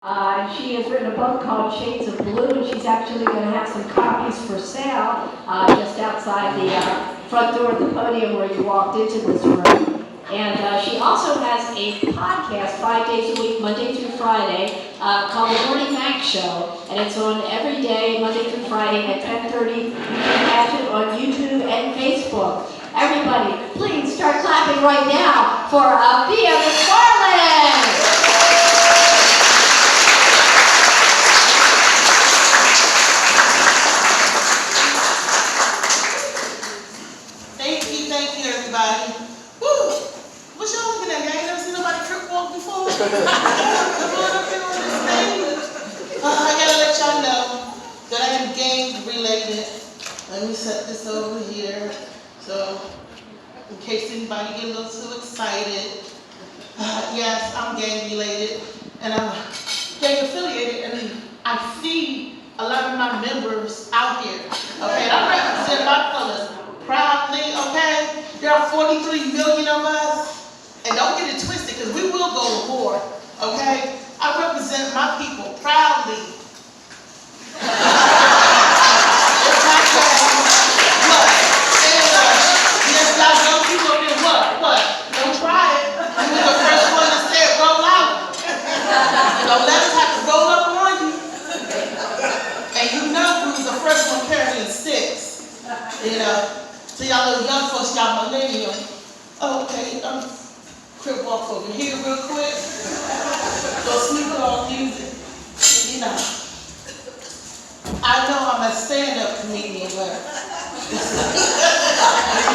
She has written a book called Shades of Blue, and she's actually going to have some copies for sale just outside the front door of the podium where you walked into this room. And she also has a podcast 5 days a week, Monday through Friday, called The Morning Mac Show. And it's on every day, Monday through Friday at 10:30. You can catch it on YouTube and Facebook. Everybody, please start clapping right now for Bea McFarland. Thank you, everybody. Woo! What y'all looking at? Y'all ain't never seen nobody trip walk before? Come on up here on this stage. I gotta let y'all know that I am gang related. Let me set this over here. So, in case anybody get a little too excited. Yes, I'm gang related. And I'm gang affiliated. And I see a lot of my members out here. Okay, and I represent my colors proudly, okay? There are 43 million of us, and don't get it twisted, because we will go to war, okay? I represent my people proudly. What? Yes, y'all young people up there, what? Don't try it. You were the first one that said roll out. Don't let us have to roll up on you. And you know we was the first one carrying sticks, you know? So y'all little young folks, y'all millennial. Okay, quick walk over here real quick. Go sneak off music. You know, I know I'm a stand-up comedian, but you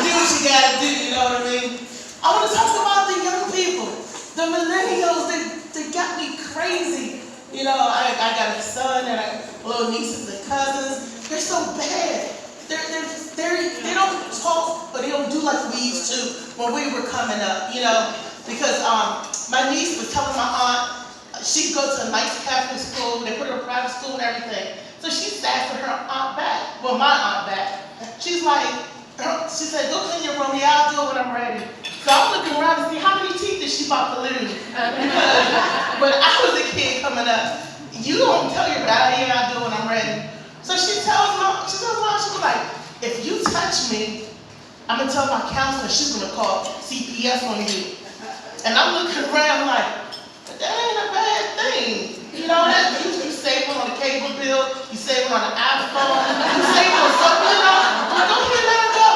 do what you gotta do, you know what I mean? I want to talk about the young people, the millennials. They got me crazy. You know, I got a son and little nieces and cousins. They're so bad. They don't talk, but they don't do like we used to when we were coming up, you know, because my niece was telling my aunt she'd go to a nice Catholic school, they put her in private school and everything. So she sat for her aunt back, well, my aunt back. She's like, she said, go clean your room, yeah, I'll do it when I'm ready. So I'm looking around to see how many teeth is she about to lose. When I was a kid coming up, you don't tell your dad, yeah, I'll do it when I'm ready. So she tells mom, she was like, if you touch me, I'm going to tell my counselor she's going to call CPS on you. And I'm looking around like, that ain't a bad thing. You know, that you saving on a cable bill, you saving on an iPhone, you saving on something, you know, but go ahead and let her go.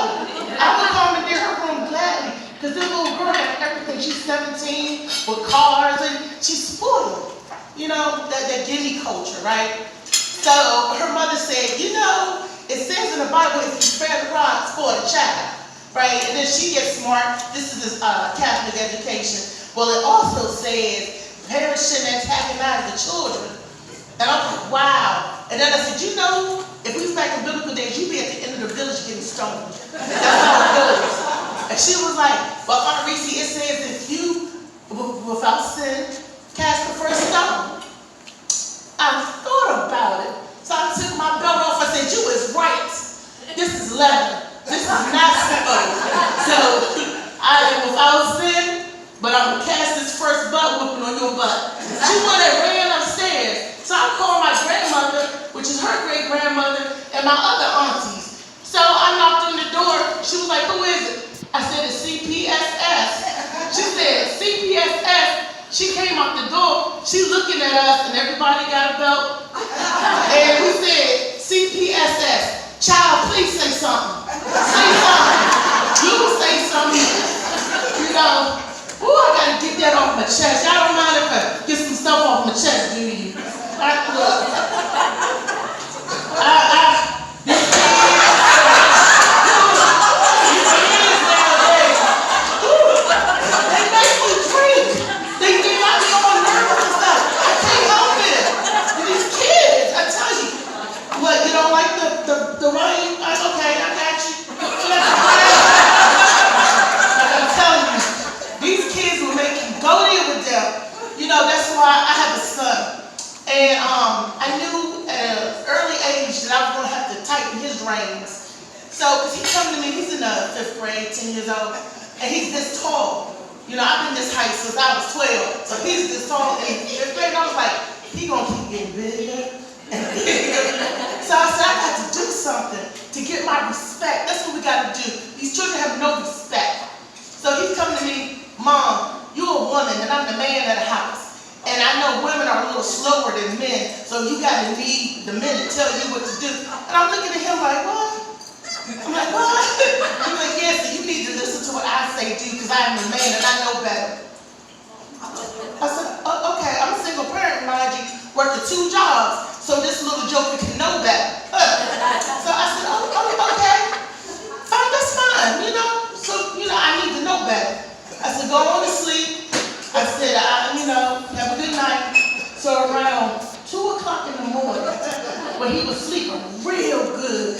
I would commandeer her room gladly, because this little girl has everything. She's 17 with cars, and she's spoiled. You know, that gimme culture, right? So her mother said, you know, it says in the Bible, if you spare the rod, spoil the child, right? And then she gets smart. This is Catholic education. Well, it also says parents shouldn't antagonize the children. And I'm like, wow. And then I said, you know, if we was back in biblical days, you'd be at the end of the village getting stoned. That's how it goes. And she was like, well, Aunt Reese, it says if you, without sin, cast the first stone. I thought about it. So I took my belt off. I said, you is right. This is leather. This is not supposed. So I am without sin, but I'm going to cast this first butt whooping on your butt. She went and ran upstairs. So I called my grandmother, which is her great-grandmother, and my other aunties. So I knocked on the door. She was like, who is it? I said, it's CPSS. She said, CPSS. She came out the door, she looking at us, and everybody got a belt. And we said, CPSS, child, please say something. Say something. You say something. You know, ooh, I gotta get that off my chest. Y'all don't mind if I get some stuff off my chest, do you? The rain, okay, I got you. I'm telling you, these kids will make you go there with them. You know, that's why I have a son. And I knew at an early age that I was going to have to tighten his reins. So, because he come to me, he's in the 5th grade, 10 years old, and he's this tall. You know, I've been this height since I was 12. So he's this tall. And I was like, he my respect. That's what we got to do. These children have no respect. So he's coming to me, Mom, you're a woman and I'm the man of the house. And I know women are a little slower than men, so you got to need the men to tell you what to do. And I'm looking at him like, what? I'm like, what? He's like, yeah, so you need to listen to what I say, do, because I am a man and I know better. I said, oh, okay, I'm a single parent, mind you, working 2 jobs, so this little joker can know better. So I said, oh, okay, fine, that's fine, you know. So, I need to know better. I said, go on to sleep. I said, have a good night. So around 2 o'clock in the morning, when he was sleeping real good,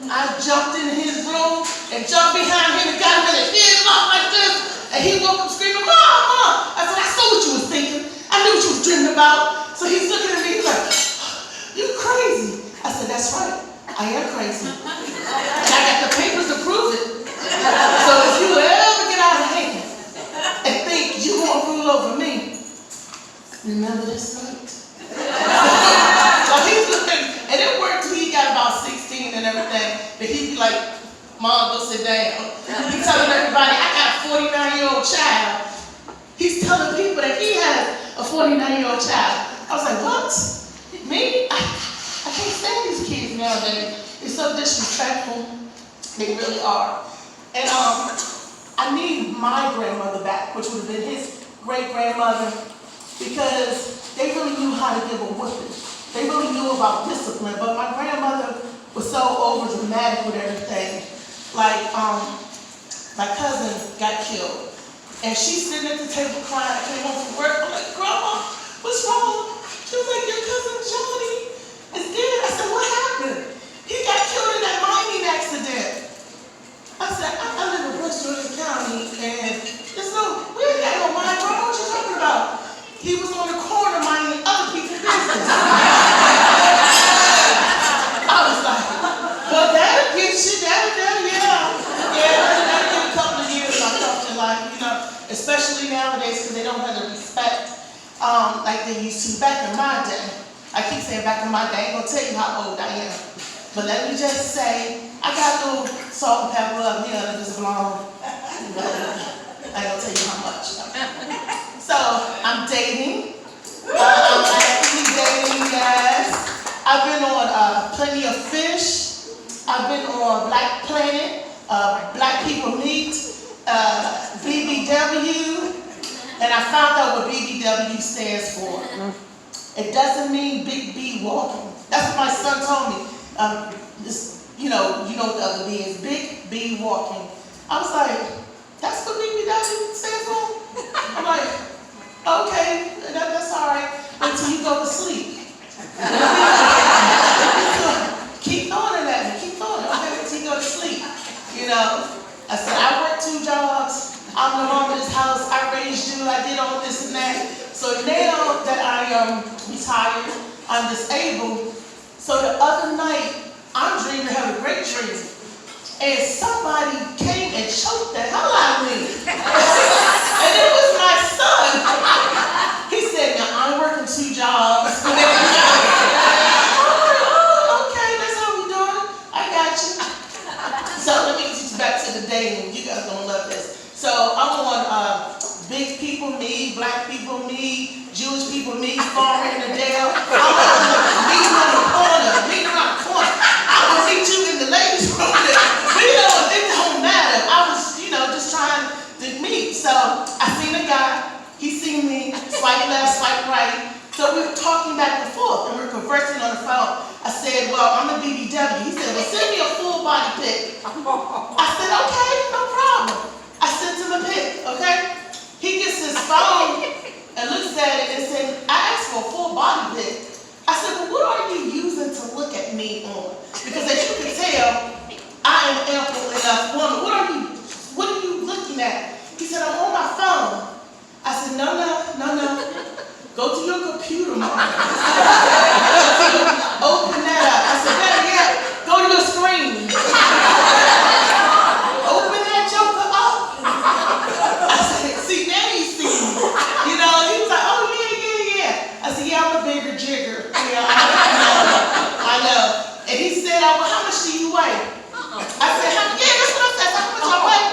I jumped in his room and jumped behind him and got him in his head off like this. And he woke up screaming, Mom, Mom. I said, I saw what you was thinking. I knew what you was dreaming about. So he's looking at me, he's like, you crazy. I said, that's right, I am crazy. And I got the papers to prove it. So if you ever get out of hand and think you won't rule over me, remember this night. So he's looking, and it worked till he got about 16 and everything, but he'd be like, Mom, go sit down. He's telling everybody, I got a 49-year-old child. He's telling people that he has a 49-year-old child. I was like, what? Me? I can't stand these kids nowadays. They're so disrespectful. They really are. And I need my grandmother back, which would have been his great-grandmother, because they really knew how to give a whooping. They really knew about discipline, but my grandmother was so over-dramatic with everything. Like, my cousin got killed, and she's sitting at the table crying. I came home from work. I'm like, Grandma, what's wrong? She was like, your cousin Johnny is dead. I said, what happened? He got killed in that mining accident. I said, I live in Prince George's County, and we ain't got no mine, bro. What you talking about? He was on the corner minding other people's business. I was like, well, that'll get you, that'll give a couple of years of my life, especially nowadays, because they don't have the respect like they used to back in my day. I keep saying back in my day, I ain't gonna tell you how old I am. But let me just say, I got a little salt and pepper up here that is blonde. I ain't gonna tell you how much. So, I'm dating. I'm actively dating, guys. I've been on Plenty of Fish. I've been on Black Planet, Black People Meet, BBW, and I found out what BBW stands for. It doesn't mean Big B Walking. That's what my son told me. You know what the other B is, Big B Walking. I was like, that's what BBW stands for? I'm like, okay, that's all right, until you go to sleep. Keep throwing it at me, keep throwing it, okay, until you go to sleep. I said, I work 2 jobs, I'm the mom of this house, I raised you, I did all this and that. So now that I am retired, I'm disabled, so the other night, I'm dreaming, having a great dream, and somebody came and choked the hell out of me. And it was my son. He said, now I'm working 2 jobs. I'm like, oh, okay, that's how we doing it. I got you. So let me get you back to the dating. You guys gonna love this. So I'm on Big People Me, Black People Me, Jewish People Me, Farmer in the Dale. I'm meeting on the corner, meeting around the corner. I will meet you in the ladies' room. It don't matter. I was, just trying to meet. So I seen a guy, he seen me, swipe left, swipe right. So we were talking back and forth, and we were conversing on the phone. I said, well, I'm a BBW. He said, well, send me a full body pic. I said, okay, no problem. I sent him a pic, okay? He gets his phone and looks at it and said, I asked for a full body pic. I said, well, what are you using to look at me on? Because as you can tell, I am ample enough woman. What are you looking at? He said, I'm on my phone. I said, no. Go to your computer, Mom. Open that up. I said, better yet, go to your screen. Open that joker up. I said, see, now you see me. He was like, oh, yeah. I said, yeah, I'm a bigger jigger. Yeah, I know. And he said said, well, how much do you weigh? I said, yeah, that's what I said. How much I weigh?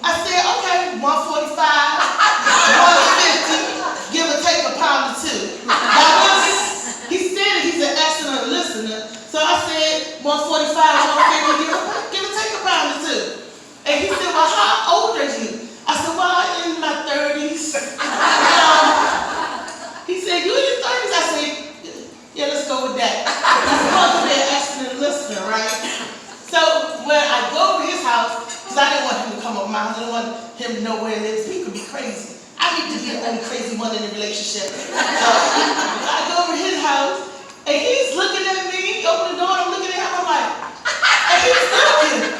I said, okay, 145, 150, give or take a pound or two. He said he's an excellent listener. So I said, 145, 150, give or take a pound or two. And he said, well, how old are you? I said, well, I'm in my 30s. He said, you in your 30s? I said, yeah, let's go with that. He's supposed to be an excellent listener, right? So when I go over his house, because I didn't want him to come up my house, I didn't want him to know where it is. He could be crazy. I need to be the only crazy one in the relationship. So I go over his house, and he's looking at me, he opened the door, I'm looking at him, I'm like, and he's looking.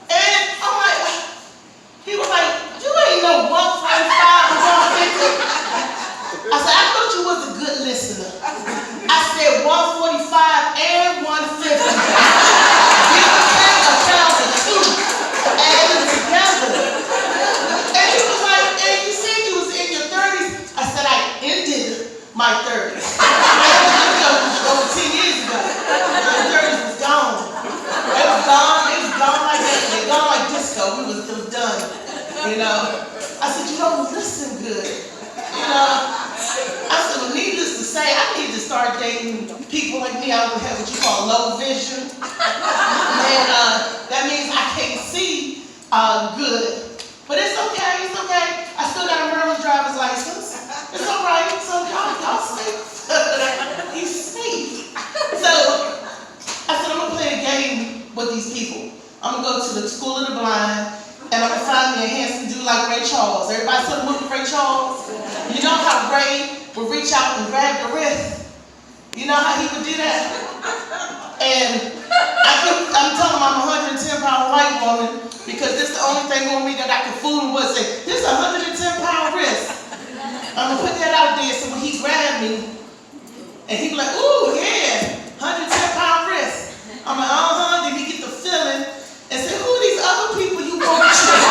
And I'm like, he was like, you ain't no 145 or 150. I said, I thought you was a good listener. I said 145 and 150. Give or take a pound or two. Add them together. And he was like, and you said you was in your 30s. I said, I ended my 30s. Over 10 years ago. My 30s was gone. It was gone. It was gone like that. They gone like disco. It was done. You know. I said, you don't listen good. You know. I said, well, needless to say, I need to start dating people like me. I would have what you call low vision. And that means I can't see good. But it's okay, it's okay. I still got a Maryland driver's license. It's all right. So y'all safe. He's safe. So I said, I'm going to play a game with these people. I'm going to go to the School of the Blind, and I'm going to find me a handsome dude like Ray Charles. Everybody saw the movie Ray Charles? You know how Ray would reach out and grab the wrist? You know how he would do that? And I'm telling him I'm a 110-pound white woman because this is the only thing on me that I could fool him with. Say, this is a 110-pound wrist. I'm going to put that out there so when he grabbed me, and he be like, ooh, yeah, 110-pound wrist. I'm like, then he get the feeling and say, who are these other people you want to choose?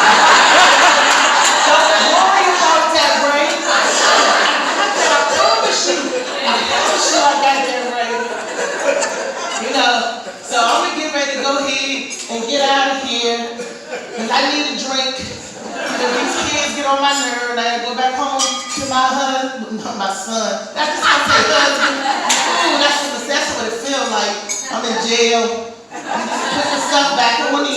Don't worry about that, Ray. I promise you I got that right. You know, so I'm going to get ready to go ahead and get out of here because I need a drink. Because these kids get on my nerve and I gotta go back home to my husband, not my son. That's just gonna say husband. Ooh, that's what it feels like. I'm in jail. I'm just putting stuff back on the